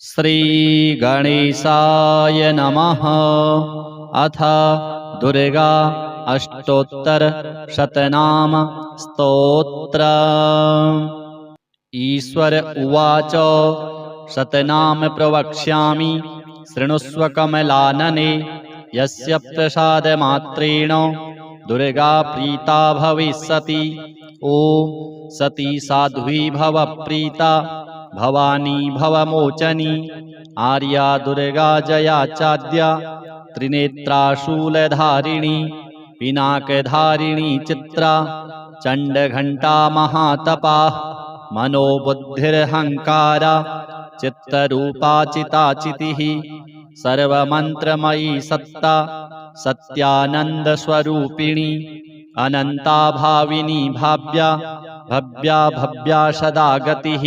श्रीगणेशाय नमः। अथ दुर्गा अष्टोत्तर शतनाम स्तोत्र। ईश्वर उवाच शतनाम प्रवक्ष्यामि शृणुष्व कमलानने। यस्य प्रसादमात्रेण दुर्गा प्रीता भविष्यति। ॐ सती साध्वी भव प्रीता भवानी भवमोचनी। आर्या दुर्गा जया चाद्या त्रिनेत्रा शूलधारिणी पिनाकधारिणी चित्रा चण्डघण्टा महातपा मनोबुद्धिरहङ्कारा चित्तरूपा चिताचितिः सर्वमन्त्रमयी सत्ता सत्यानन्दस्वरूपिणी अनन्ता भाविनी भाव्या भव्या भव्या सदा गतिः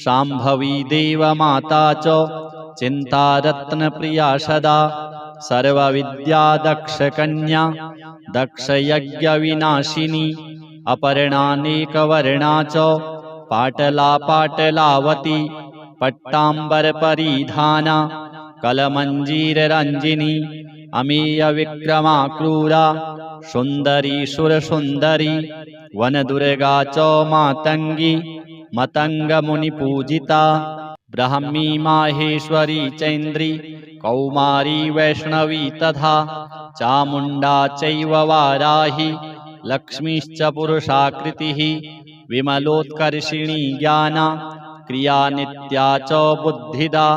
शाम्भवी देवमाता च चिन्तारत्नप्रिया सदा सर्वविद्या दक्षकन्या दक्षयज्ञविनाशिनी अपर्णानेकवर्णा च पाटला पाटलावती पट्टाम्बरपरिधाना कलमञ्जीररञ्जिनी अमेयविक्रमा क्रूरा सुन्दरी सुरसुन्दरी वनदुर्गा च मातङ्गी मतङ्गमुनिपूजिता ब्राह्मी माहेश्वरी चैन्द्री कौमारी वैष्णवी तथा चामुण्डा चैव वाराही लक्ष्मीश्च पुरुषाकृतिः विमलोत्कर्षिणी ज्ञाना क्रिया नित्या च बुद्धिदा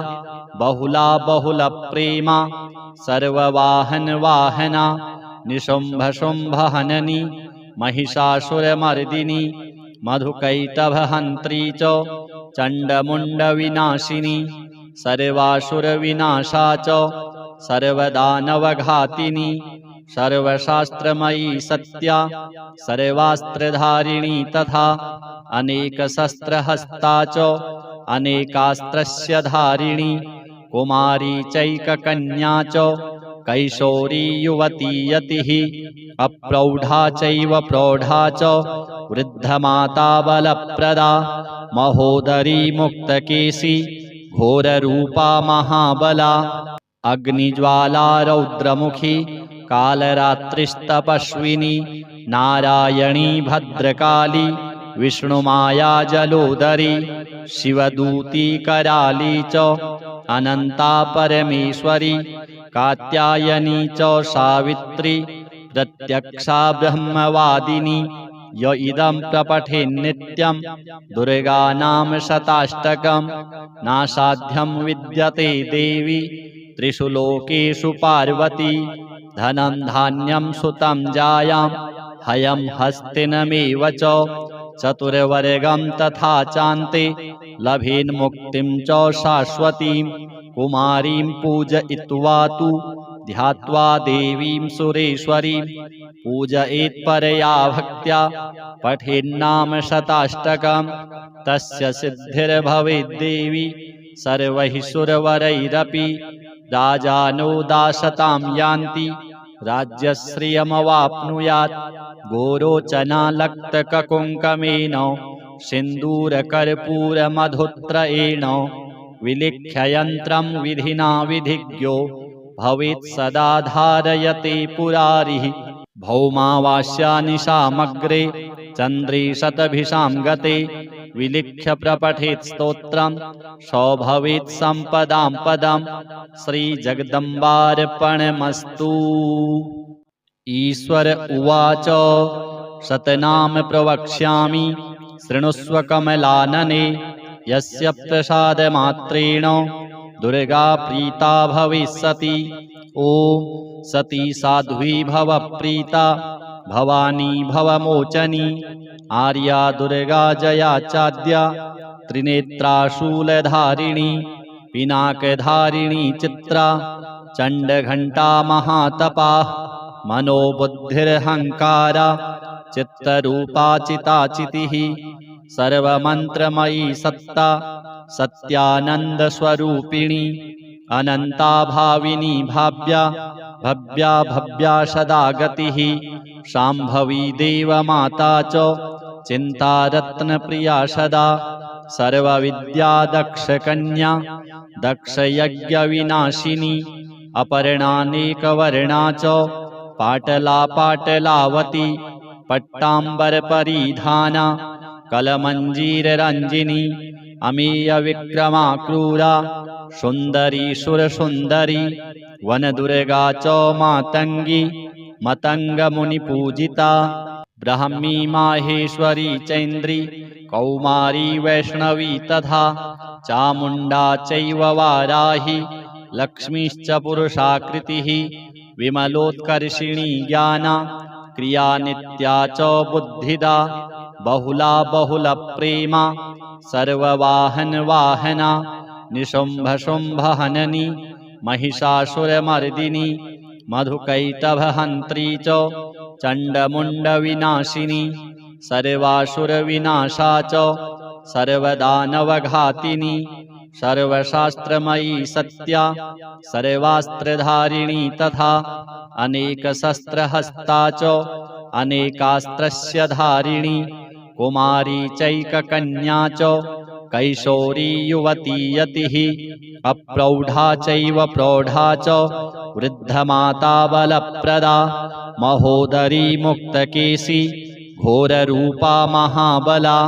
बहुला बहुलप्रेमा सर्ववाहनवाहना निशुम्भशुम्भहननी महिषासुरमर्दिनी मधुकैटभहन्त्री च चण्डमुण्डविनाशिनी सर्वासुरविनाशा च सर्वदानवघातिनी सर्वशास्त्रमयी सत्या सर्वास्त्रधारिणी तथा अनेकशस्त्रहस्ता च अनेकास्त्रस्य धारिणी कुमारी चैककन्या च कैशोरी युवती यतिः अप्रौढा चैव प्रौढा च वृद्धमाता बलप्रदा महोदरी मुक्तकेशी घोररूपा महाबला अग्निज्वाला रौद्रमुखी कालरात्रिस्तपस्विनी नारायणी भद्रकाली विष्णुमाया जलोदरी शिवदूती कराली च अनन्ता परमेश्वरी कात्यायनी च सावित्री प्रत्यक्षा ब्रह्मवादिनी य इदं प्रपठेन्नित्यं दुर्गानाम शताष्टकं नासाध्यं विद्यते देवी त्रिषु लोकेषु पार्वती धनं धान्यं सुतं जायां हयं हस्तिनमेव च चतुर्वर्गं तथा चान्ते लभेन्मुक्तिं च शाश्वतीं कुमारीं पूजयित्वा तु ध्यात्वा देवीं सुरेश्वरीं पूजयेत्परया भक्त्या पठेन्नाम शताष्टकं तस्य सिद्धिर्भवेद्देवी सर्वैः सुरवरैरपि राजानो दासतां यान्ति राज्यश्रियमवाप्नुयात् गोरोचनालक्तककुङ्कमेन सिन्दूरकर्पूरमधुत्रयेण विलिख्ययन्त्रं विधिना विधिज्ञो भवेत् सदा धारयते पुरारिः भौमावास्यानिशामग्रे चन्द्रे शतभिषां गते विलिख्य प्रपठेत् स्तोत्रं स भवेत् सम्पदां पदं श्रीजगदम्बार्पणमस्तु। ईश्वर उवाच शतनाम प्रवक्ष्यामि शृणुष्व कमलानने। यस्य प्रसादमात्रेण दुर्गा प्रीता भविष्यति। ॐ सती साध्वी भव प्रीता भवानी भवमोचनी। आर्या दुर्गा जया चाद्या त्रिनेत्रा शूलधारिणी पिनाकधारिणी चित्रा चण्डघण्टा महातपा मनोबुद्धिरहङ्कारा चित्तरूपा चिताचितिः सर्वमन्त्रमयी सत्ता सत्यानन्दस्वरूपिणी अनन्ता भाविनी भाव्या भव्या भव्या सदा गतिः शाम्भवी देवमाता च चिन्तारत्नप्रिया सदा सर्वविद्या दक्षकन्या दक्षयज्ञविनाशिनी अपर्णानेकवर्णा च पाटला पाटलावती पट्टाम्बरपरिधाना कलमञ्जीररञ्जिनी अमेयविक्रमा क्रूरा सुन्दरी सुरसुन्दरी वनदुर्गा च मातङ्गी मतङ्गमुनिपूजिता ब्राह्मी माहेश्वरी चैन्द्री कौमारी वैष्णवी तथा चामुण्डा चैव वाराही लक्ष्मीश्च पुरुषाकृतिः विमलोत्कर्षिणी ज्ञाना क्रिया नित्या च बुद्धिदा बहुला बहुलप्रेमा सर्ववाहनवाहना निशुम्भशुम्भहननी महिषासुरमर्दिनी मधुकैटभहन्त्री च चण्डमुण्डविनाशिनी सर्वासुरविनाशा च सर्वदानवघातिनी सर्वशास्त्रमयी सत्या सर्वास्त्रधारिणी तथा अनेकशस्त्रहस्ता च अनेकास्त्रस्य धारिणी कुमारी चैककन्या च कैशोरी युवती यतिः अप्रौढा चैव प्रौढा च वृद्धमाता बलप्रदा महोदरी मुक्तकेशी घोररूपा महाबला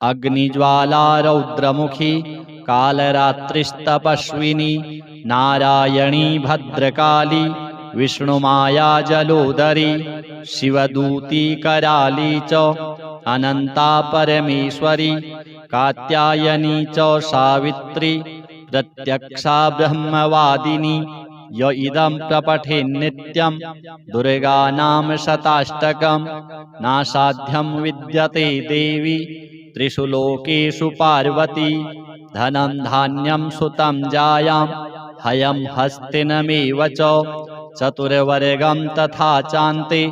अग्निज्वाला रौद्रमुखी कालरात्रिस्तपस्विनी नारायणी भद्रकाली विष्णुमाया जलोदरी शिवदूती कराली च अनंता परमेश्वरी कात्यायनी च सावित्री प्रत्यक्षा ब्रह्मवादिनी य इदं प्रपठेन्नित्यं दुर्गानाम शताष्टकं नासाध्यं विद्यते देवी त्रिषु लोकेषु पार्वती धनं धान्यं सुतं जायां हयं हस्तिनमेव च चतुर्वर्गं तथा चान्ते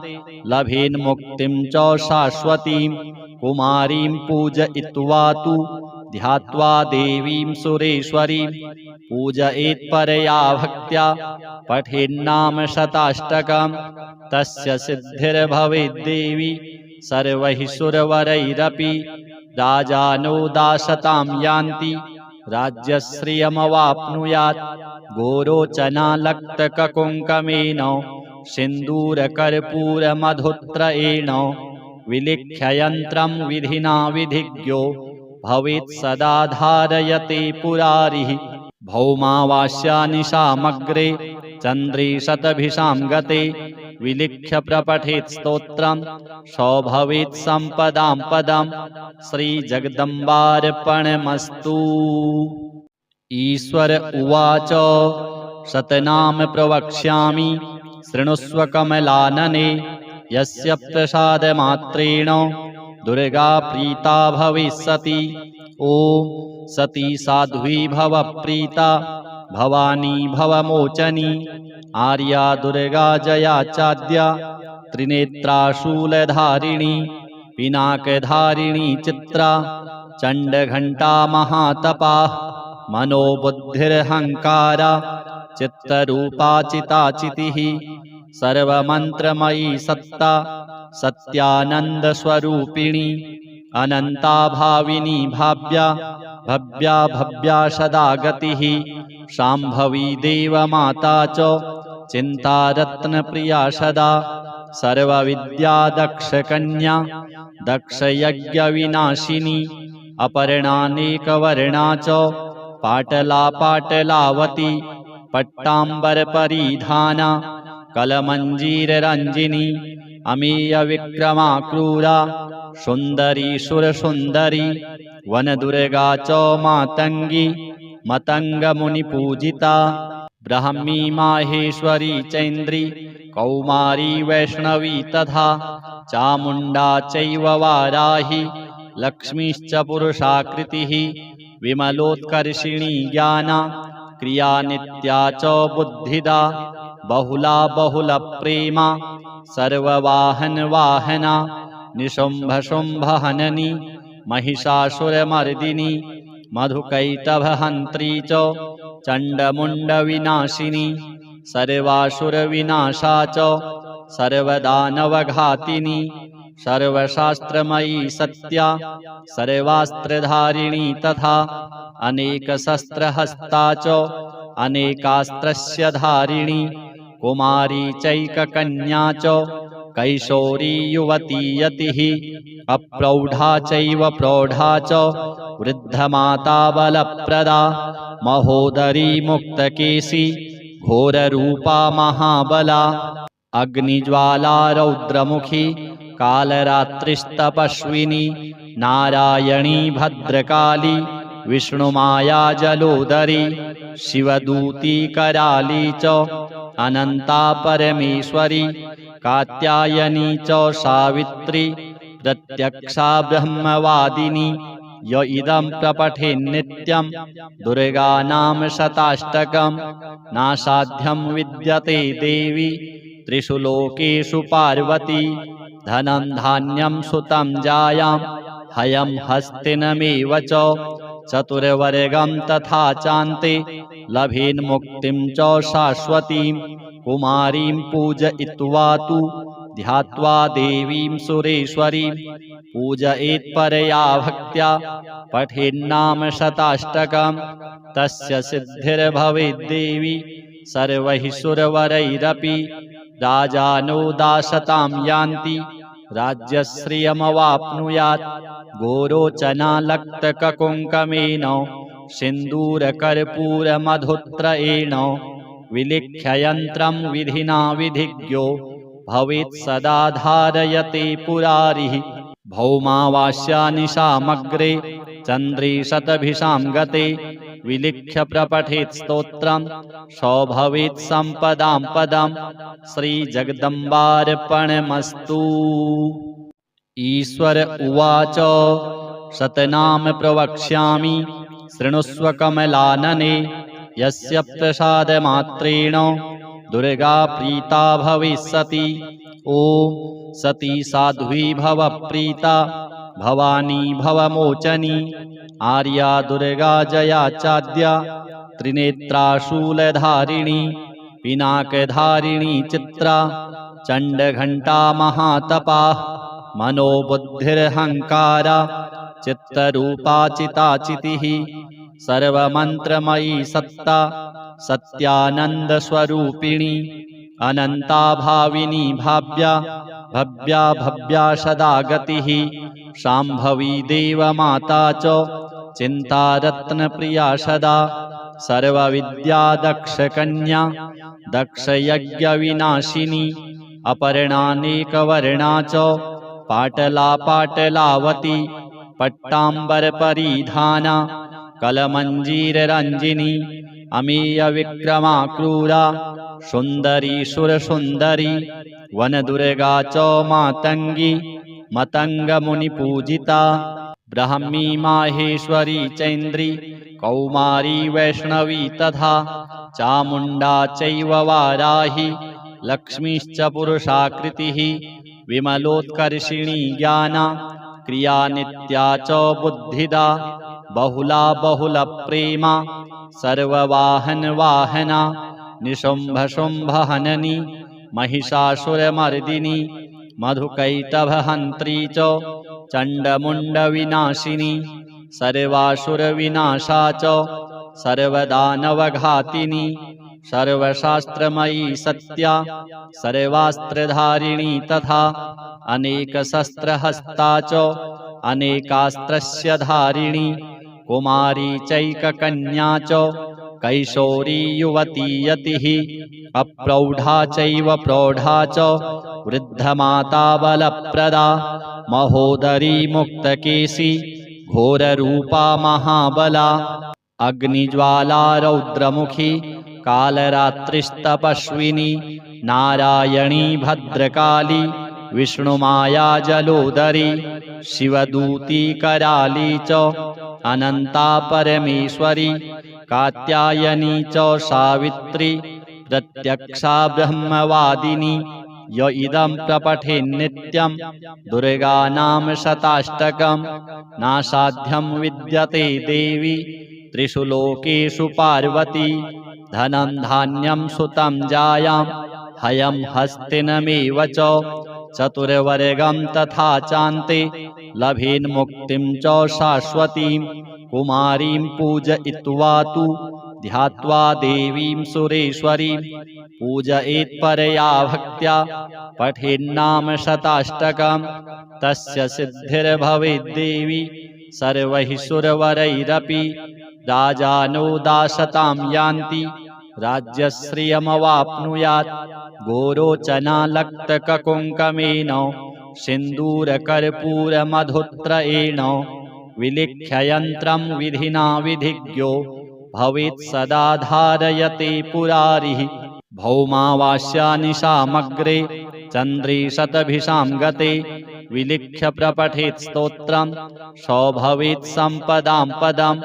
लभेन्मुक्तिं च शाश्वतीं कुमारीं पूजयित्वा तु ध्यात्वा देवीं सुरेश्वरीं पूजयेत्परया भक्त्या पठेन्नाम शताष्टकं तस्य सिद्धिर्भवेद्देवी सर्वैः सुरवरैरपि राजानो दासतां यान्ति राज्यश्रियमवाप्नुयात् गोरोचनालक्तककुङ्कमेन सिन्दूरकर्पूरमधुत्रयेण विलिख्ययन्त्रं विधिना विधिज्ञो भवेत् सदा धारयते पुरारिः भौमावास्यानिशामग्रे चन्द्रे शतभिषां गते विलिख्य प्रपठेत् स्तोत्रं स भवेत् सम्पदां पदं श्रीजगदम्बार्पणमस्तु। ईश्वर उवाच शतनाम प्रवक्ष्यामि शृणुष्व कमलानने यस्य प्रसादमात्रेण दुर्गा प्रीता भविष्यति। ॐ सती साध्वी भव प्रीता भवानी भवमोचनी आर्या दुर्गा जया चाद्या त्रिनेत्रा शूलधारिणी पिनाकधारिणी चित्रा चण्डघण्टा महातपा मनोबुद्धिरहङ्कारा चित्तरूपा चिताचितिः सर्वमन्त्रमयी सत्ता सत्यानन्दस्वरूपिणी अनन्ता भाविनी भाव्या भव्या भव्या सदा गतिः शाम्भवी देवमाता च चिन्तारत्नप्रिया सदा सर्वविद्या दक्षकन्या दक्षयज्ञविनाशिनी अपर्णानेकवर्णा च पाटला पाटलावती पट्टाम्बरपरिधाना कलमञ्जीररञ्जिनी अमेयविक्रमा क्रूरा सुन्दरी सुरसुन्दरी वनदुर्गा च मातङ्गी मतङ्गमुनिपूजिता ब्राह्मी माहेश्वरी चैन्द्री कौमारी वैष्णवी तथा चामुण्डा चैव वाराही लक्ष्मीश्च पुरुषाकृतिः विमलोत्कर्षिणी ज्ञाना क्रिया नित्या च बुद्धिदा बहुला बहुलप्रेमा सर्ववाहनवाहना निशुम्भशुम्भहननी महिषासुरमर्दिनी मधुकैटभहन्त्री च चण्डमुण्डविनाशिनी सर्वासुरविनाशा च सर्वदानवघातिनी सर्वशास्त्रमयी सत्या सर्वास्त्रधारिणी तथा अनेकशस्त्रहस्ता च अनेकास्त्रस्य धारिणी कुमारी चैककन्या च कैशोरी युवती यतिः अप्रौढा चैव प्रौढा च वृद्धमाता बलप्रदा महोदरी मुक्तकेशी घोररूपा महाबला अग्निज्वाला रौद्रमुखी कालरात्रिस्तपस्विनी नारायणी भद्रकाली विष्णुमाया जलोदरी शिवदूती कराली च अनंता परमेश्वरी कात्यायनी च सावित्री प्रत्यक्षा ब्रह्मवादिनी य इदं प्रपठेन्नित्यं दुर्गानाम शताष्टकं नासाध्यं विद्यते देवी त्रिषु लोकेषु पार्वती धनं धान्यं सुतं जायां हयं हस्तिनमेव च चतुर्वर्गं तथा चान्ते लभेन्मुक्तिं च शाश्वतीं कुमारीं पूजयित्वा तु ध्यात्वा देवीं सुरेश्वरीं पूजयेत्परया भक्त्या पठेन्नाम शताष्टकं तस्य सिद्धिर्भवेद्देवी सर्वैः सुरवरैरपि राजानो दासतां यान्ति राज्यश्रियमवाप्नुयात् गोरोचनालक्तककुङ्कमेन सिन्दूरकर्पूरमधुत्रयेण विलिख्ययन्त्रं विधिना विधिज्ञो भवेत् सदा धारयते पुरारिः भौमावास्यानिशामग्रे चन्द्रे शतभिषां गते विलिख्य प्रपठेत् स्तोत्रं स भवेत् सम्पदां पदं श्रीजगदम्बार्पणमस्तु। ईश्वर उवाच शतनाम प्रवक्ष्यामि शृणुष्व कमलानने यस्य प्रसादमात्रेण दुर्गा प्रीता भविष्यति। ॐ सती साध्वी भव प्रीता भवानी भवमोचनी आर्या दुर्गा जया चाद्या त्रिनेत्रा शूलधारिणी पिनाकधारिणी चित्रा चण्डघण्टा महातपा मनोबुद्धिरहङ्कारा चित्तरूपा चिताचितिः सर्वमन्त्रमयी सत्ता सत्यानन्दस्वरूपिणी अनन्ता भाविनी भाव्या भव्या भव्या सदा गतिः शाम्भवी देवमाता च चिन्तारत्नप्रिया सदा सर्वविद्या दक्षकन्या दक्षयज्ञविनाशिनी अपर्णानेकवर्णा च पाटला पाटलावती पट्टाम्बरपरिधाना कलमञ्जीररञ्जिनी अमेयविक्रमा क्रूरा सुन्दरी सुरसुन्दरी वनदुर्गा च मातङ्गी मतङ्गमुनिपूजिता ब्राह्मी माहेश्वरी चैन्द्री कौमारी वैष्णवी तथा चामुण्डा चैव वाराही लक्ष्मीश्च पुरुषाकृतिः विमलोत्कर्षिणी ज्ञाना क्रिया नित्या च बुद्धिदा बहुला बहुलप्रेमा सर्ववाहनवाहना निशुम्भशुम्भहननी महिषासुरमर्दिनी मधुकैटभहन्त्री च चण्डमुण्डविनाशिनी सर्वासुरविनाशा च सर्वदानवघातिनी सर्वशास्त्रमयी सत्या सर्वास्त्रधारिणी तथा अनेकशस्त्रहस्ता च अनेकास्त्रस्य धारिणी कुमारी चैककन्या च कैशोरी युवती यतिः अप्रौढा चैव प्रौढा च वृद्धमाता बलप्रदा महोदरी मुक्तकेशी घोररूपा महाबला अग्निज्वाला रौद्रमुखी कालरात्रिस्तपस्विनी नारायणी भद्रकाली विष्णुमाया जलोदरी शिवदूती कराली च अनंता परमेश्वरी कात्यायनी च सावित्री प्रत्यक्षा ब्रह्मवादिनी य इदं प्रपठेन्नित्यं दुर्गानाम शताष्टकं नासाध्यं विद्यते देवी त्रिषु लोकेषु पार्वती धनं धान्यं सुतं जायां हयं हस्तिनमेव च चतुर्वर्गं तथा चान्ते लभेन्मुक्तिं च शाश्वतीं कुमारीं पूजयित्वा तु ध्यात्वा देवीं सुरेश्वरीं पूजयेत्परया भक्त्या पठेन्नाम शताष्टकं तस्य सिद्धिर्भवेद्देवी सर्वैः सुरवरैरपि राजानो दासतां यान्ति राज्यश्रियमवाप्नुयात् गोरोचनालक्तककुङ्कमेन सिन्दूरकर्पूरमधुत्रयेण विलिख्ययन्त्रं विधिना विधिज्ञो भवेत् सदा धारयते पुरारिः भौमावास्यानिशामग्रे चन्द्रे शतभिषां गते विलिख्य प्रपठेत् स्तोत्रं सौभवेत् सम्पदां पदं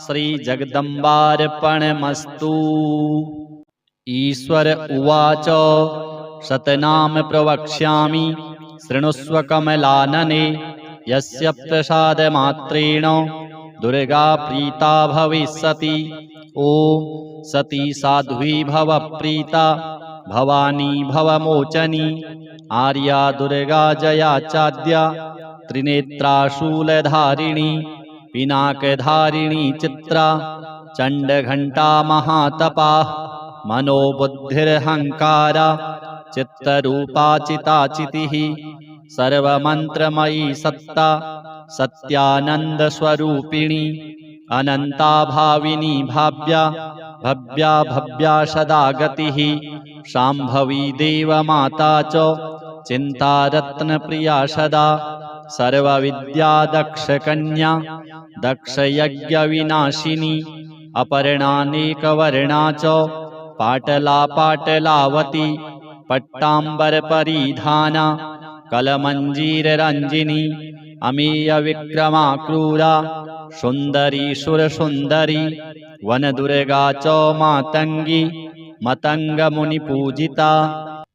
श्रीजगदम्बार्पणमस्तु। ईश्वर उवाच शतनाम प्रवक्ष्यामि शृणुष्व कमलानने यस्य प्रसादमात्रेण दुर्गा प्रीता भविष्यति। ॐ सती साध्वी भव प्रीता भवानी भवमोचनी आर्या दुर्गा जया चाद्या त्रिनेत्राशूलधारिणी पिनाकधारिणी चित्रा चण्डघण्टा महातपा मनोबुद्धिरहङ्कारा चित्तरूपा चिताचितिः सर्वमन्त्रमयी सत्ता सत्यानन्दस्वरूपिणी अनन्ता भाविनी भाव्या भव्या भव्या सदा गतिः शाम्भवी देवमाता च चिन्तारत्नप्रिया सदा सर्वविद्या दक्षकन्या दक्षयज्ञविनाशिनी अपर्णानेकवर्णा च पाटला पाटलावती पट्टाम्बरपरिधाना कलमञ्जीररञ्जिनी अमेयविक्रमा क्रूरा सुन्दरी सुरसुन्दरी वनदुर्गा च मातङ्गी मतङ्गमुनिपूजिता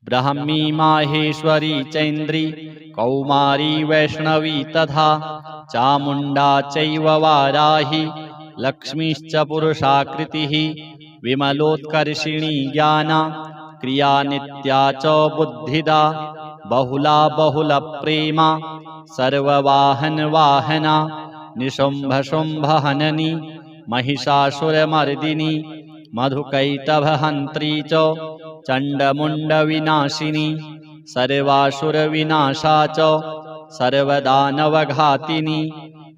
ब्राह्मी माहेश्वरी चैन्द्री कौमारी वैष्णवी तथा चामुण्डा चैव वाराही लक्ष्मीश्च पुरुषाकृतिः विमलोत्कर्षिणी ज्ञाना क्रिया नित्या च बुद्धिदा बहुला बहुलप्रेमा सर्ववाहनवाहना निशुम्भशुम्भहननी महिषासुरमर्दिनी मधुकैटभहन्त्री च चण्डमुण्डविनाशिनी सर्वासुरविनाशा च सर्वदानवघातिनी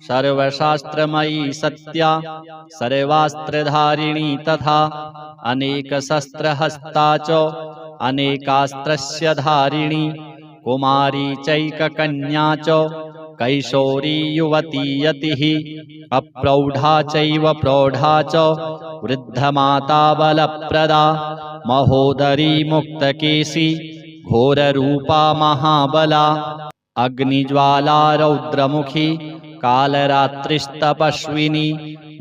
सर्वशास्त्रमयी सत्या सर्वास्त्रधारिणी तथा अनेकशस्त्रहस्ता च अनेकास्त्रस्य धारिणी कुमारी चैककन्या च कैशोरी युवती यतिः अप्रौढा चैव प्रौढा च वृद्धमाता बलप्रदा महोदरी मुक्तकेशी घोररूपा महाबला अग्निज्वाला रौद्रमुखी कालरात्रिस्तपस्विनी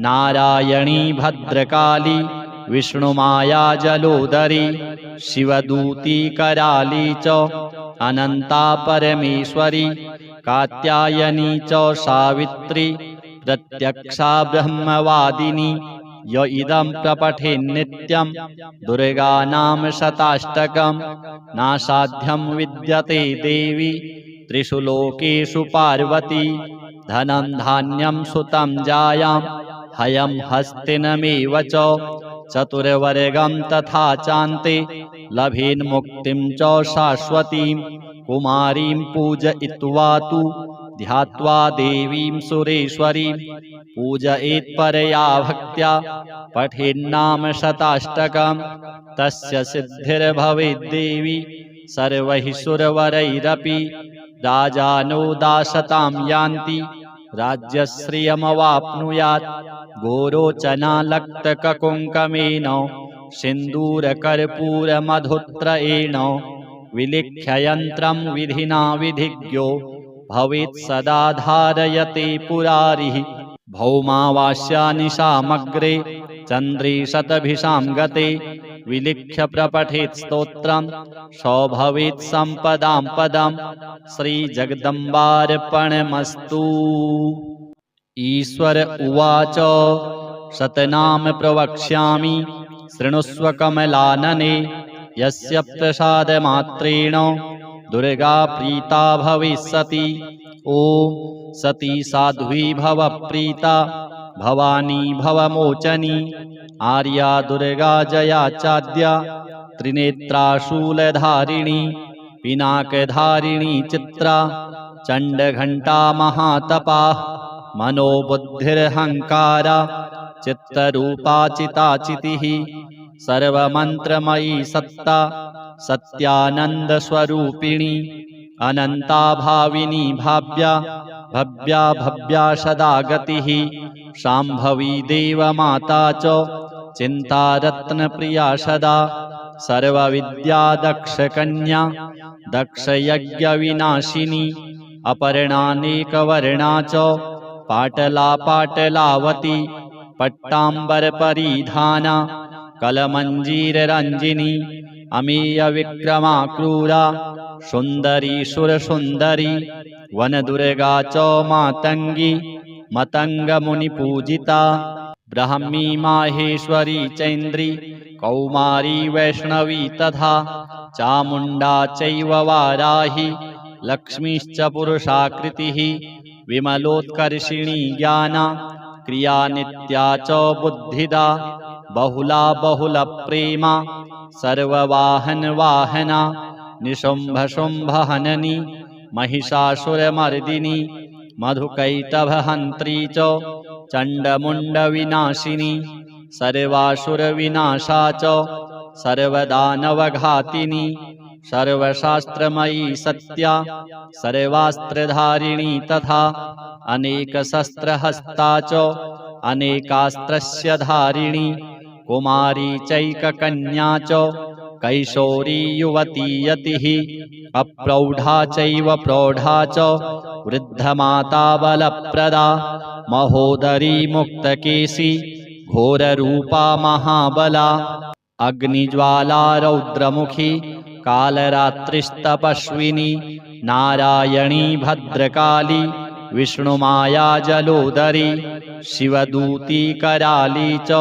नारायणी भद्रकाली विष्णुमाया जलोदरी शिवदूती कराली च अनन्ता परमेश्वरी कात्यायनी च सावित्री प्रत्यक्षा ब्रह्मवादिनी य इदं प्रपठेन्नित्यं दुर्गानाम शताष्टकं नासाध्यं विद्यते देवी त्रिषु लोकेषु पार्वती धनं धान्यं सुतं जायां हयं हस्तिनमेव च चतुर्वर्गं तथा चान्ते लभेन्मुक्तिं च शाश्वतीं कुमारीं पूजयित्वा तु ध्यात्वा देवीं सुरेश्वरीं पूजयेत्परया भक्त्या पठेन्नाम शताष्टकं तस्य सिद्धिर्भवेद्देवी सर्वैः सुरवरैरपि राजानो दासतां यान्ति राज्यश्रियमवाप्नुयात् गोरोचनालक्तककुङ्कमेन सिन्दूरकर्पूरमधुत्रयेण विलिख्ययन्त्रं विधिना विधिज्ञो भवेत् सदा धारयते पुरारिः भौमावास्यानिशामग्रे चन्द्रे शतभिषां गते विलिख्य प्रपठेत् स्तोत्रं सौभवेत् सम्पदां पदं श्रीजगदम्बार्पणमस्तु। ईश्वर उवाच शतनाम प्रवक्ष्यामि शृणुष्व कमलानने यस्य प्रसादमात्रेण दुर्गा प्रीता भविष्यति। ॐ सती साध्वी भव प्रीता भवानी भवमोचनी आर्या दुर्गा जया चाद्या त्रिनेत्रा शूलधारिणी पिनाकधारिणी चित्रा चण्डघण्टा महातपा मनोबुद्धिरहङ्कारा चित्तरूपा चिताचितिः सर्वमन्त्रमयी सत्ता सत्यानन्दस्वरूपिणी अनन्ता भाविनी भाव्या भव्या भव्या सदा गतिः शाम्भवी देवमाता च चिन्तारत्नप्रिया सदा सर्वविद्या दक्षकन्या दक्षयज्ञविनाशिनी अपर्णानेकवर्णा च पाटला पाटलावती पट्टाम्बरपरिधाना कलमञ्जीररञ्जिनी अमेयविक्रमा क्रूरा सुन्दरी सुरसुन्दरी वनदुर्गा च मातङ्गी मतङ्गमुनिपूजिता ब्राह्मी माहेश्वरी चैन्द्री कौमारी वैष्णवी तथा चामुण्डा चैव वाराही लक्ष्मीश्च पुरुषाकृतिः विमलोत्कर्षिणी ज्ञाना क्रिया नित्या च बुद्धिदा बहुला बहुलप्रेमा सर्ववाहनवाहना निशुम्भशुम्भहननी महिषासुरमर्दिनी मधुकैटभहन्त्री च चण्डमुण्डविनाशिनी सर्वासुरविनाशा च सर्वदानवघातिनी सर्वशास्त्रमयी सत्या सर्वास्त्रधारिणी तथा अनेकशस्त्रहस्ता च अनेकास्त्रस्य धारिणी कुमारी चैककन्या च कैशोरी युवती यतिः अप्रौढा चैव प्रौढा च वृद्धमाता बलप्रदा महोदरी मुक्तकेशी घोररूपा महाबला अग्निज्वाला रौद्रमुखी कालरात्रिस्तपस्विनी नारायणी भद्रकाली विष्णुमाया जलोदरी शिवदूती कराली च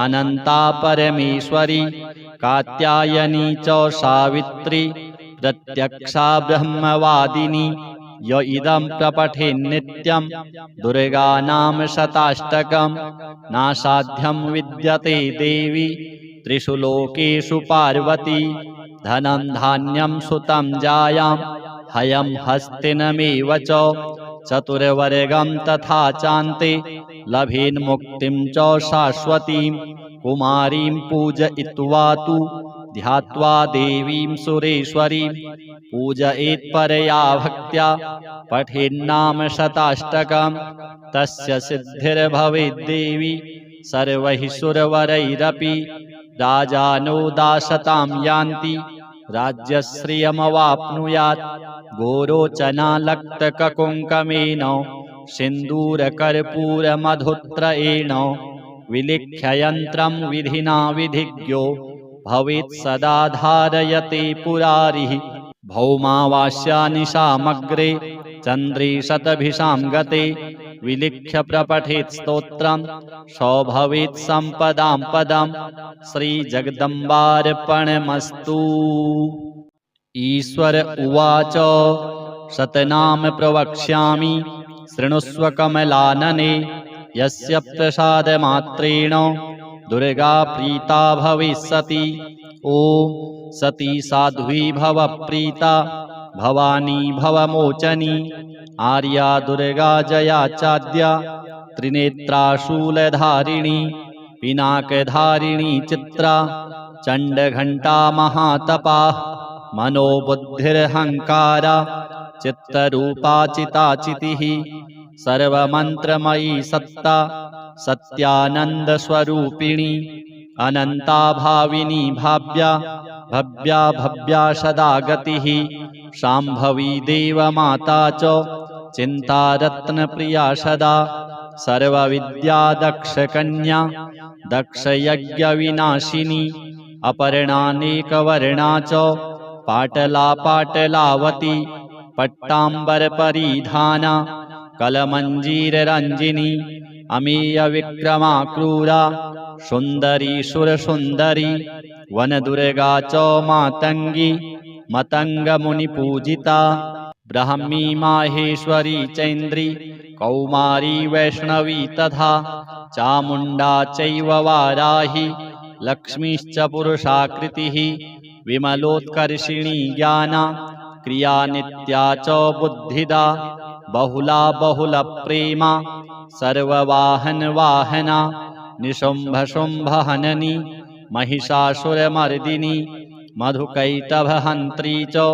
अनन्ता परमेश्वरी कात्यायनी च सावित्री प्रत्यक्षा ब्रह्मवादिनी य इदं प्रपठेन्नित्यं दुर्गानाम शताष्टकं नासाध्यं विद्यते देवी त्रिषु लोकेषु पार्वती धनं धान्यं सुतं जायां हयं हस्तिनमेव च चतुर्वर्गं तथा चान्ते लभेन्मुक्तिं च शाश्वतीं कुमारीं पूजयित्वा तु ध्यात्वा देवीं सुरेश्वरीं पूजयेत्परया भक्त्या पठेन्नाम शताष्टकं तस्य सिद्धिर्भवेद्देवी सर्वैः सुरवरैरपि राजानो दासतां यान्ति राज्यश्रियमवाप्नुयात् गोरोचनालक्तककुङ्कमेन सिन्दूरकर्पूरमधुत्रयेण विलिख्ययन्त्रं विधिना विधिज्ञो भवेत् सदा धारयते पुरारिः भौमावास्यानिशामग्रे चन्द्रे शतभिषां गते विलिख्य प्रपठेत् स्तोत्रं सो भवेत् सम्पदां पदं श्रीजगदम्बार्पणमस्तु। ईश्वर उवाच शतनाम प्रवक्ष्यामि शृणुष्व कमलानने यस्य प्रसादमात्रेण दुर्गा प्रीता भविष्यति। ॐ सती साध्वी भव प्रीता भवानी भवमोचनी आर्या दुर्गा जया चाद्या त्रिनेत्रा शूलधारिणी पिनाकधारिणी चित्रा चण्डघण्टा महातपा मनोबुद्धिरहङ्कारा चित्तरूपा चिताचितिः सर्वमन्त्रमयी सत्ता सत्यानन्दस्वरूपिणी अनन्ता भाविनी भाव्या भव्या भव्या सदा गतिः शाम्भवी देवमाता च चिन्तारत्नप्रिया सदा सर्वविद्या दक्षकन्या दक्षयज्ञविनाशिनी अपर्णानेकवर्णा च पाटला पाटलावती पट्टाम्बरपरिधाना कलमञ्जीररञ्जिनी अमेयविक्रमा क्रूरा सुन्दरी सुरसुन्दरी वनदुर्गा च मातङ्गी मतङ्गमुनिपूजिता ब्राह्मी माहेश्वरी चैन्द्री कौमारी वैष्णवी तथा चामुण्डा चैव वाराही लक्ष्मीश्च पुरुषाकृतिः विमलोत्कर्षिणी ज्ञाना क्रिया नित्या च बुद्धिदा बहुला बहुलप्रेमा सर्ववाहनवाहना निशुम्भशुम्भहननी महिषासुरमर्दिनी मधुकैटभहन्त्री च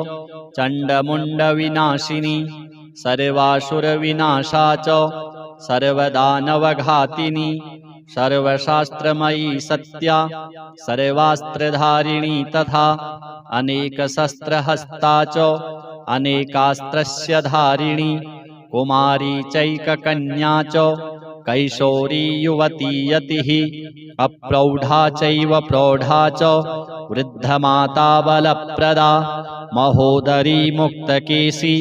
चण्डमुण्डविनाशिनी सर्वासुरविनाशा च सर्वदानवघातिनी सर्वशास्त्रमयी सत्या सर्वास्त्रधारिणी तथा अनेकशस्त्रहस्ता च अनेकास्त्रस्य धारिणी कुमारी चैककन्या च कैशोरी युवती यतिः अप्रौढा चैव प्रौढा च वृद्धमाता बलप्रदा महोदरी मुक्तकेशी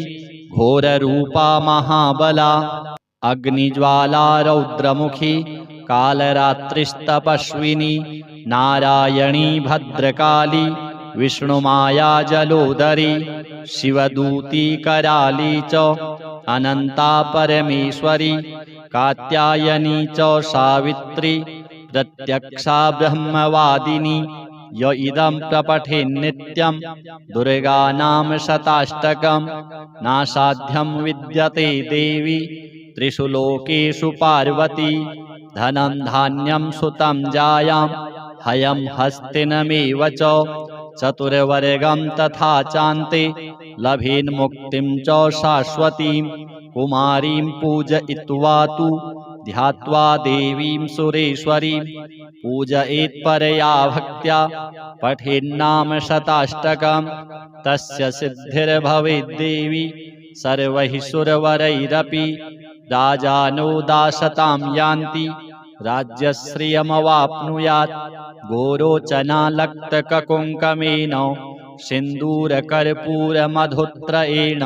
घोररूपा महाबला अग्निज्वाला रौद्रमुखी कालरात्रिस्तपस्विनी नारायणी भद्रकाली विष्णुमाया जलोदरी शिवदूती कराली च अनंता परमेश्वरी कात्यायनी च सावित्री प्रत्यक्षा ब्रह्मवादिनी य इदं प्रपठेन्नित्यं दुर्गानाम शताष्टकं नासाध्यं विद्यते देवी त्रिषु लोकेषु पार्वती धनं धान्यं सुतं जायां हयं हस्तिनमेव च चतुर्वर्गं तथा चान्ते लभेन्मुक्तिं च शाश्वतीं कुमारीं पूजयित्वा तु ध्यात्वा देवीं सुरेश्वरीं पूजयेत्परया भक्त्या पठेन्नाम शताष्टकं तस्य सिद्धिर्भवेद्देवी सर्वैः सुरवरैरपि राजानो दासतां यान्ति राज्यश्रियमवाप्नुयात् गोरोचनालक्तककुङ्कमेन सिन्दूरकर्पूरमधुत्रयेण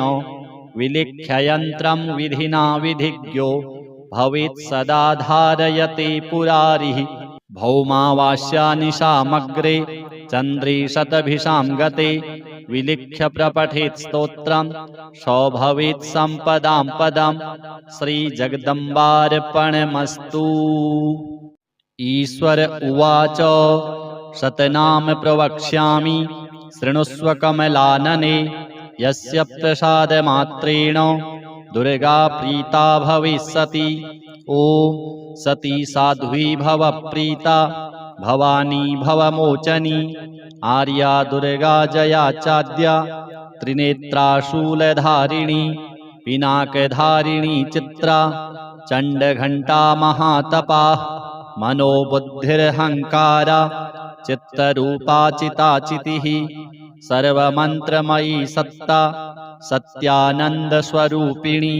विलिख्ययन्त्रं विधिना विधिज्ञो भवेत् सदा धारयते पुरारिः भौमावास्यानिशामग्रे चन्द्रे शतभिषां गते विलिख्य प्रपठेत् स्तोत्रं सौभवेत् सम्पदां पदं श्रीजगदम्बार्पणमस्तु। ईश्वर उवाच शतनाम प्रवक्ष्यामि शृणुष्व कमलानने यस्य प्रसादमात्रेण दुर्गा प्रीता भविष्यति। ॐ सती साध्वी भव प्रीता भवानी भवमोचनी आर्या दुर्गा जया चाद्या त्रिनेत्रा शूलधारिणी पिनाकधारिणी चित्रा चण्डघण्टा महातपा मनोबुद्धिरहङ्कारा चित्तरूपा चिताचितिः सर्वमन्त्रमयी सत्ता सत्यानन्दस्वरूपिणी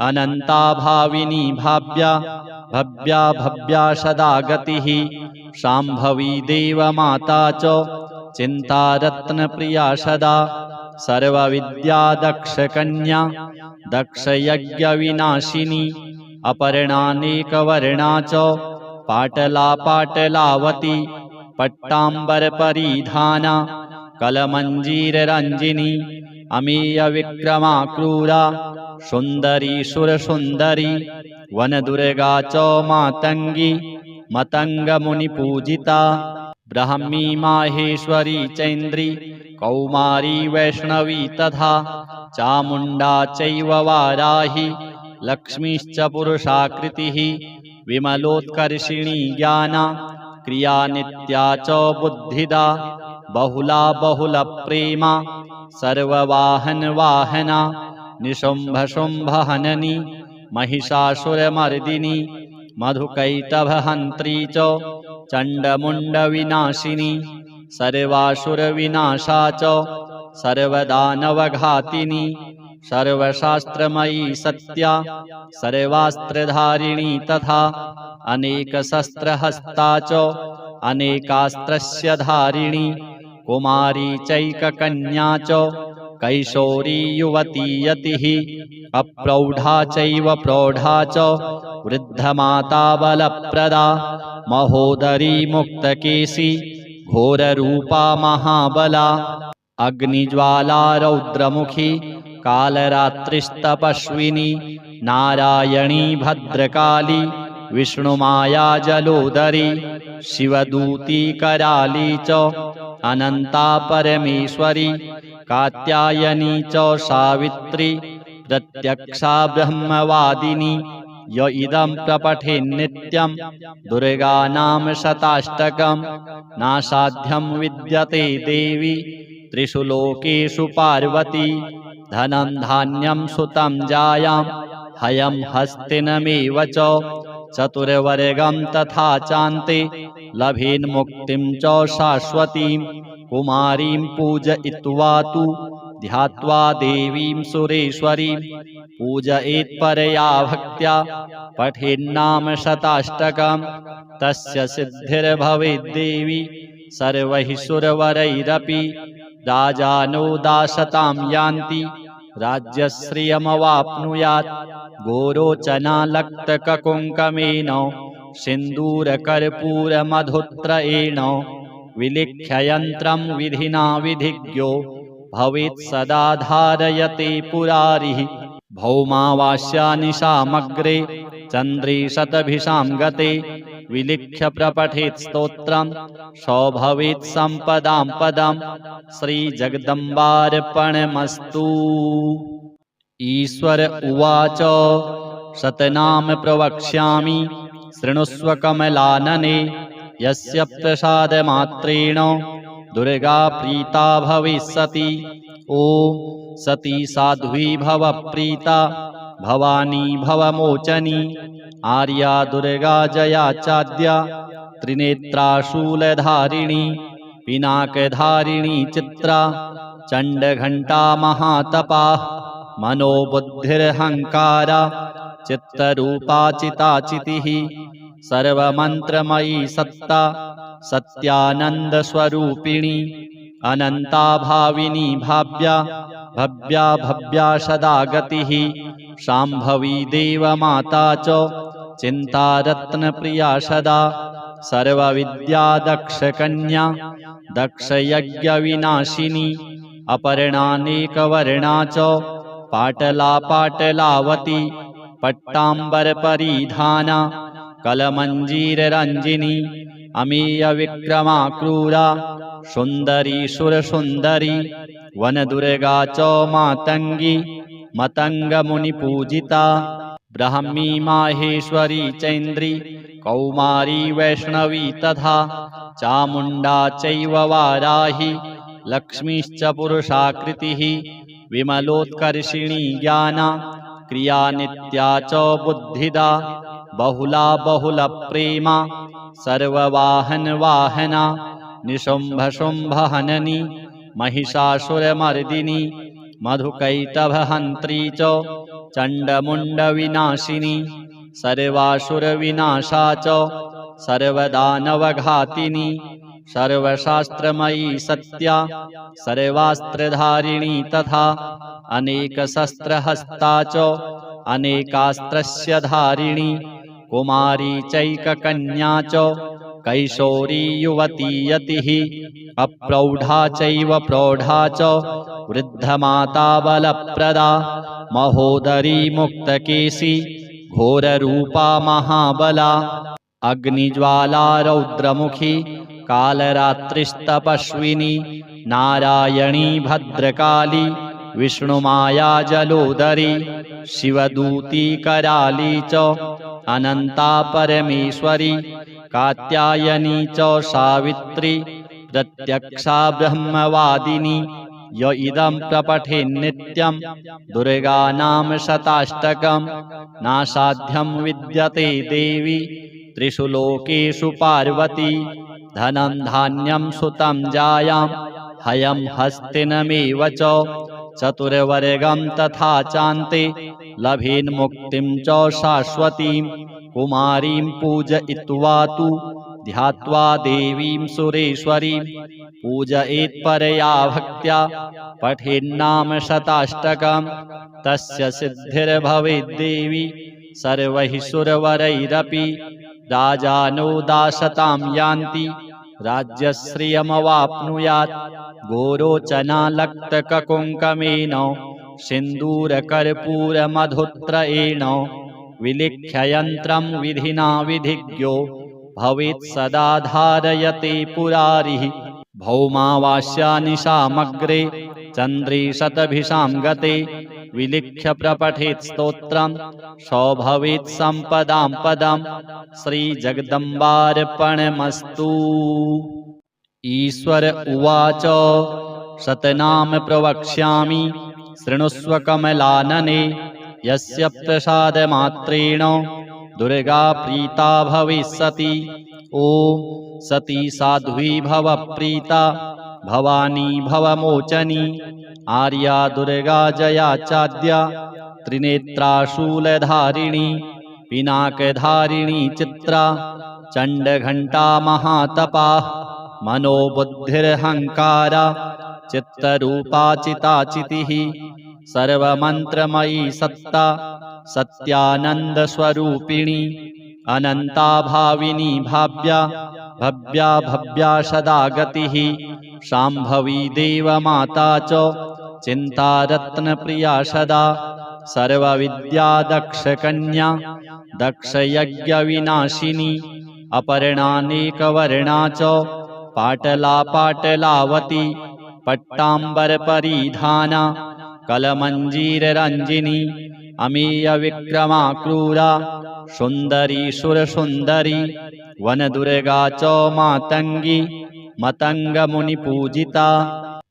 अनन्ता भाविनी भाव्या भव्या भव्या सदा गतिः शाम्भवी देवमाता च चिन्तारत्नप्रिया सदा सर्वविद्या दक्षकन्या दक्षयज्ञविनाशिनी अपर्णानेकवर्णा च पाटला पाटलावती पट्टाम्बरपरिधाना कलमञ्जीररञ्जिनी अमेयविक्रमा क्रूरा सुन्दरी सुरसुन्दरी वनदुर्गा च मातङ्गी मतङ्गमुनिपूजिता ब्राह्मी माहेश्वरी चैन्द्री कौमारी वैष्णवी तथा चामुण्डा चैव वाराही लक्ष्मीश्च पुरुषाकृतिः विमलोत्कर्षिणी ज्ञाना क्रिया नित्या च बुद्धिदा बहुला बहुलप्रेमा सर्ववाहनवाहना निशुम्भशुम्भहननी महिषासुरमर्दिनी मधुकैटभहन्त्री च चण्डमुण्डविनाशिनी सर्वासुरविनाशा च सर्वदानवघातिनी सर्वशास्त्रमयी सत्या सर्वास्त्रधारिणी तथा अनेकशस्त्रहस्ता च अनेकास्त्रस्य धारिणी कुमारी चैककन्या च कैशोरी युवती यतिः अप्रौढा चैव प्रौढा च वृद्धमाता बलप्रदा महोदरी मुक्तकेशी घोररूपा महाबला अग्निज्वाला रौद्रमुखी कालरात्रिस्तपस्विनी नारायणी भद्रकाली विष्णुमाया जलोदरी शिवदूती कराली च अनंता परमेश्वरी कात्यायनी च सावित्री प्रत्यक्षा ब्रह्मवादिनी य इदं प्रपठेन्नित्यं दुर्गानाम शताष्टकं नासाध्यं विद्यते देवी त्रिषु लोकेषु पार्वती धनं धान्यं सुतं जायां हयं हस्तिनमेव च चतुर्वर्गं तथा चान्ते लभेन्मुक्तिं च शाश्वतीं कुमारीं पूजयित्वा तु ध्यात्वा देवीं सुरेश्वरीं पूजयेत्परया भक्त्या पठेन्नाम शताष्टकं तस्य सिद्धिर्भवेद्देवी सर्वैः सुरवरैरपि राजानो दासतां यान्ति राज्यश्रियमवाप्नुयात् गोरोचनालक्तककुङ्कमेन सिन्दूरकर्पूरमधुत्रयेण विलिख्ययन्त्रं विधिना विधिज्ञो भवेत् सदा धारयते पुरारिः भौमावास्यानिशामग्रे चन्द्रे शतभिषां गते विलिख्य प्रपठेत् स्तोत्रं स भवेत् सम्पदां पदं श्रीजगदम्बार्पणमस्तु। ईश्वर उवाच शतनाम प्रवक्ष्यामि शृणुष्व कमलानने यस्य प्रसादमात्रेण दुर्गा प्रीता भविष्यति। ॐ सती साध्वी भव प्रीता भवानी भवमोचनी आर्या दुर्गा जया चाद्या त्रिनेत्रा शूलधारिणी पिनाकधारिणी चित्रा चण्डघण्टा महातपा मनोबुद्धिरहङ्कारा चित्तरूपा चिताचितिः सर्वमन्त्रमयी सत्ता सत्यानन्दस्वरूपिणी अनन्ता भाविनी भाव्या भव्या भव्या सदा गतिः शाम्भवी देवमाता च चिन्तारत्नप्रिया सदा सर्वविद्या दक्षकन्या दक्षयज्ञविनाशिनी अपर्णानेकवर्णा च पाटला पाटलावती पट्टाम्बरपरिधाना कलमञ्जीररञ्जिनी अमेयविक्रमा क्रूरा सुन्दरी सुरसुन्दरी वनदुर्गा च मातङ्गी मतङ्गमुनिपूजिता ब्राह्मी माहेश्वरी चैन्द्री कौमारी वैष्णवी तथा चामुण्डा चैव वाराही लक्ष्मीश्च पुरुषाकृतिः विमलोत्कर्षिणी ज्ञाना क्रिया नित्या च बुद्धिदा बहुला बहुलप्रेमा सर्ववाहनवाहना निशुम्भशुम्भहननी महिषासुरमर्दिनी मधुकैटभहन्त्री च चण्डमुण्डविनाशिनी सर्वासुरविनाशा च सर्वदानवघातिनी सर्वशास्त्रमयी सत्या सर्वास्त्रधारिणी तथा अनेकशस्त्रहस्ता च अनेकास्त्रस्य धारिणी कुमारी चैककन्या च कैशोरी युवती यतिः अप्रौढा चैव प्रौढा च वृद्धमाता बलप्रदा महोदरी मुक्तकेशी घोररूपा महाबला अग्निज्वाला रौद्रमुखी कालरात्रिस्तपस्विनी नारायणी भद्रकाली विष्णुमाया जलोदरी शिवदूती कराली च अनंता परमेश्वरी कात्यायनी च सावित्री प्रत्यक्षा ब्रह्मवादिनी य इदं प्रपठेन्नित्यं दुर्गानाम शताष्टकं नासाध्यं विद्यते देवी त्रिषु लोकेषु पार्वती धनं धान्यं सुतं जायां हयं हस्तिनमेव च चतुर्वर्गं तथा चान्ते लभेन्मुक्तिं च शाश्वतीं कुमारीं पूजयित्वा तु ध्यात्वा देवीं सुरेश्वरीं पूजयेत्परया भक्त्या पठेन्नाम शताष्टकं तस्य सिद्धिर्भवेद्देवी सर्वैः सुरवरैरपि राजानो दासतां यान्ति राज्यश्रियमवाप्नुयात् गोरोचनालक्तककुङ्कमेन सिन्दूरकर्पूरमधुत्रयेण विलिख्ययन्त्रं विधिना विधिज्ञो भवेत् सदा धारयते पुरारिः भौमावास्यानिशामग्रे चन्द्रे शतभिषां गते विलिख्य प्रपठेत् स्तोत्रं सौभवेत् सम्पदां पदं श्रीजगदम्बार्पणमस्तु। ईश्वर उवाच शतनाम प्रवक्ष्यामि शृणुष्व कमलानने यस्य प्रसादमात्रेण दुर्गा प्रीता भविष्यति। ॐ सती साध्वी भव प्रीता भवानी भवमोचनी आर्या दुर्गा जया चाद्या त्रिनेत्रा शूलधारिणी पिनाकधारिणी चित्रा चण्डघण्टा महातपा मनोबुद्धिरहङ्कारा चित्तरूपा चिताचितिः सर्वमन्त्रमयी सत्ता सत्यानन्दस्वरूपिणी अनन्ता भाविनी भाव्या भव्या भव्या सदा गतिः शाम्भवी देवमाता च चिन्तारत्नप्रिया सदा सर्वविद्या दक्षकन्या दक्षयज्ञविनाशिनी अपर्णानेकवर्णा च पाटला पाटलावती पट्टाम्बरपरिधाना कलमञ्जीररञ्जिनी अमेयविक्रमा क्रूरा सुन्दरी सुरसुन्दरी वनदुर्गा च मातङ्गी मतङ्गमुनिपूजिता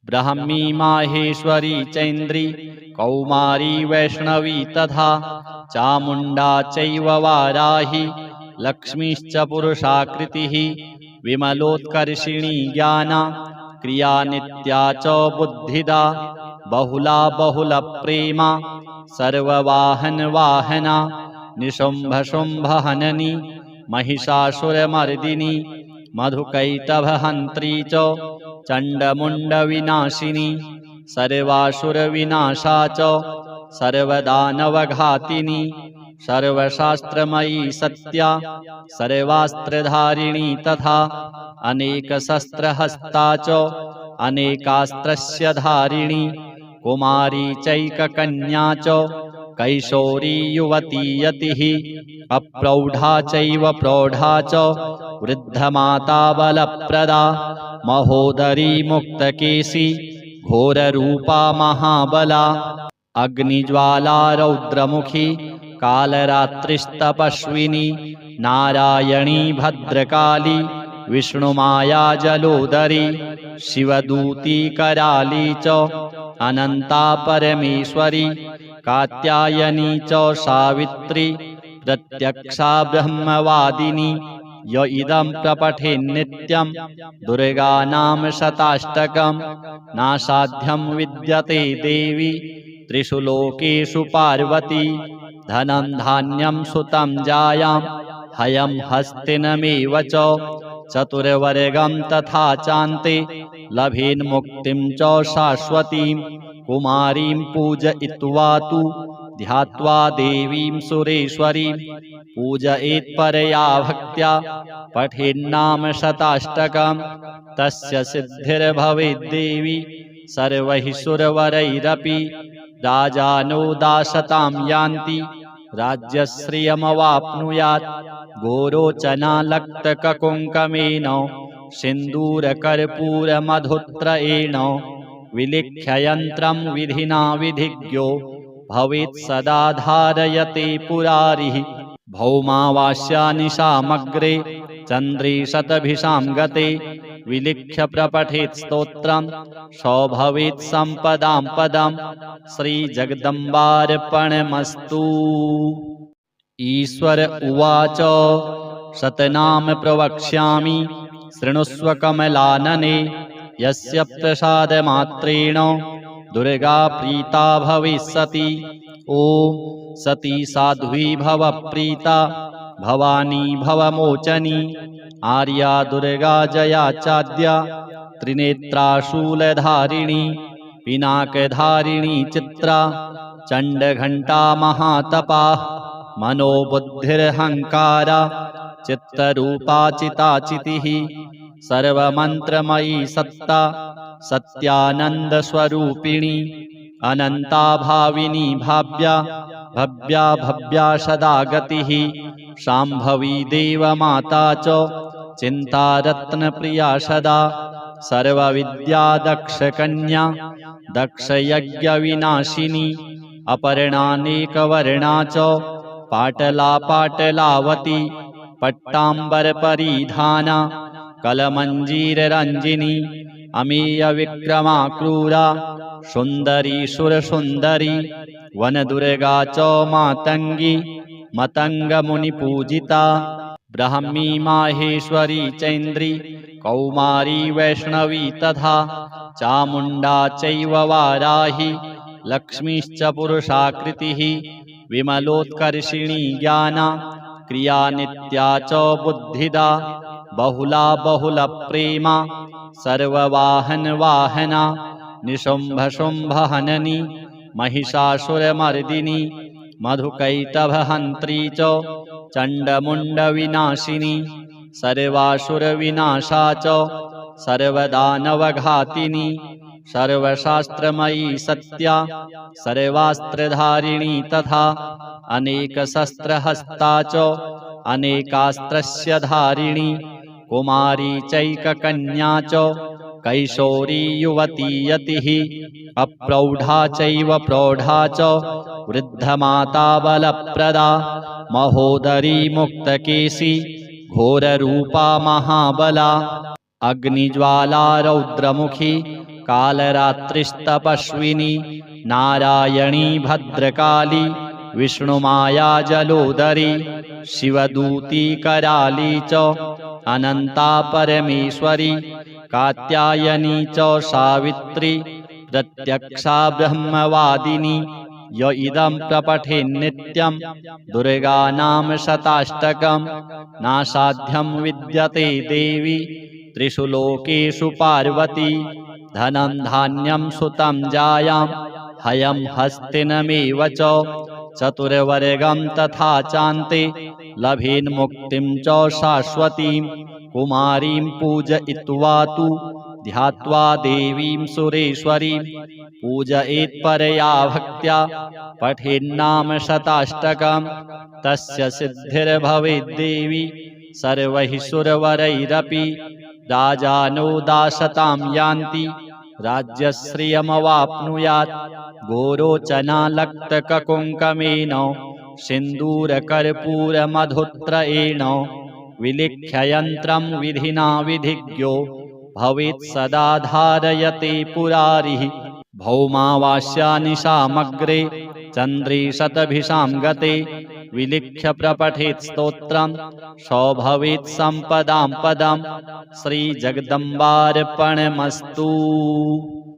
ब्राह्मी माहेश्वरी चैन्द्री कौमारी वैष्णवी तथा चामुण्डा चैव वाराही लक्ष्मीश्च पुरुषाकृतिः विमलोत्कर्षिणी ज्ञाना क्रिया नित्या च बुद्धिदा बहुला बहुलप्रेमा सर्ववाहनवाहना निशुम्भशुम्भहननी महिषासुरमर्दिनी मधुकैटभहन्त्री च चण्डमुण्डविनाशिनी सर्वासुरविनाशा च सर्वदानवघातिनी सर्वशास्त्रमयी सत्या सर्वास्त्रधारिणी तथा अनेकशस्त्रहस्ता च अनेकास्त्रस्य धारिणी कुमारी चैककन्या च कैशोरी युवती यतिः अप्रौढा चैव प्रौढा च वृद्धमाता बलप्रदा महोदरी मुक्तकेशी घोररूपा महाबला अग्निज्वाला रौद्रमुखी कालरात्रिस्तपस्विनी नारायणी भद्रकाली विष्णुमाया जलोदरी शिवदूती कराली च अनन्ता परमेश्वरी कात्यायनी च सावित्री प्रत्यक्षा ब्रह्मवादिनी य इदं प्रपठेन्नित्यं दुर्गानाम शताष्टकं नासाध्यं विद्यते देवी त्रिषु लोकेषु पार्वती धनं धान्यं सुतं जायां हयं हस्तिनमेव च चतुर्वर्गं तथा चान्ते लभेन्मुक्तिं च शाश्वतीं कुमारीं पूजयित्वा तु ध्यात्वा देवीं सुरेश्वरीं पूजयेत्परया भक्त्या पठेन्नाम शताष्टकं तस्य सिद्धिर्भवेद्देवी सर्वैः सुरवरैरपि राजानो दासतां यान्ति राज्यश्रियमवाप्नुयात् गोरोचनालक्तककुङ्कमेन सिन्दूरकर्पूरमधुत्रयेण विलिख्ययन्त्रं विधिना विधिज्ञो भवेत् सदा धारयते पुरारिः भौमावास्यानिशामग्रे चन्द्रे शतभिषां गते विलिख्य प्रपठेत् स्तोत्रं सौभवेत् सम्पदां पदं श्रीजगदम्बार्पणमस्तु। ईश्वर उवाच शतनाम प्रवक्ष्यामि शृणुष्व कमलानने यस्य प्रसादमात्रेण दुर्गा प्रीता भविष्यति। ॐ सती साध्वी भव प्रीता भवानी भवमोचनी आर्या दुर्गा जया चाद्या त्रिनेत्रा शूलधारिणी पिनाकधारिणी चित्रा चण्डघण्टा महातपा मनोबुद्धिरहङ्कारा चित्तरूपा चिताचितिः सर्वमन्त्रमयी सत्ता सत्यानन्दस्वरूपिणी अनन्ता भाविनी भाव्या भव्या भव्या सदा गतिः शाम्भवी देवमाता च चिन्तारत्नप्रिया सदा सर्वविद्या दक्षकन्या दक्षयज्ञविनाशिनी अपर्णानेकवर्णा च पाटला पाटलावती पट्टाम्बरपरिधाना कलमञ्जीररञ्जिनी अमेयविक्रमा क्रूरा सुन्दरी सुरसुन्दरी वनदुर्गा च मातङ्गी मतङ्गमुनिपूजिता ब्राह्मी माहेश्वरी चैन्द्री कौमारी वैष्णवी तथा चामुण्डा चैव वाराही लक्ष्मीश्च पुरुषाकृतिः विमलोत्कर्षिणी ज्ञाना क्रिया नित्या च बुद्धिदा बहुला बहुलप्रेमा सर्ववाहनवाहना निशुम्भशुम्भहननी महिषासुरमर्दिनी मधुकैटभहन्त्री च चण्डमुण्डविनाशिनी सर्वासुरविनाशा च सर्वदानवघातिनी सर्वशास्त्रमयी सत्या सर्वास्त्रधारिणी तथा अनेकशस्त्रहस्ता च अनेकास्त्रस्य धारिणी कुमारी चैककन्या च कैशोरी युवती यतिः अप्रौढा चैव प्रौढा च वृद्धमाता बलप्रदा महोदरी मुक्तकेशी घोररूपा महाबला अग्निज्वाला रौद्रमुखी कालरात्रिस्तपस्विनी नारायणी भद्रकाली विष्णुमाया जलोदरी शिवदूती कराली च अनन्ता परमेश्वरी कात्यायनी च सावित्री प्रत्यक्षा ब्रह्मवादिनी य इदं प्रपठेन्नित्यं दुर्गानाम शताष्टकं नासाध्यं विद्यते देवी त्रिषु लोकेषु पार्वती धनं धान्यं सुतं जायां हयं हस्तिनमेव च चतुर्वर्गं तथा चान्ते लभेन्मुक्तिं च शाश्वतीं कुमारीं पूजयित्वा तु ध्यात्वा देवीं सुरेश्वरीं पूजयेत्परया भक्त्या पठेन्नाम शताष्टकं तस्य सिद्धिर्भवेद्देवी सर्वैः सुरवरैरपि राजानो दासतां यान्ति राज्यश्रियमवाप्नुयात् गोरोचनालक्तककुङ्कमेन सिन्दूरकर्पूरमधुत्रयेण विलिख्ययन्त्रं विधिना विधिज्ञो भवेत् सदा धारयते पुरारिः भौमावास्यानिशामग्रे चन्द्रे शतभिषां गते विलिख्य प्रपठेत् स्तोत्रं स भवेत् सम्पदां पदं श्रीजगदम्बार्पणमस्तु।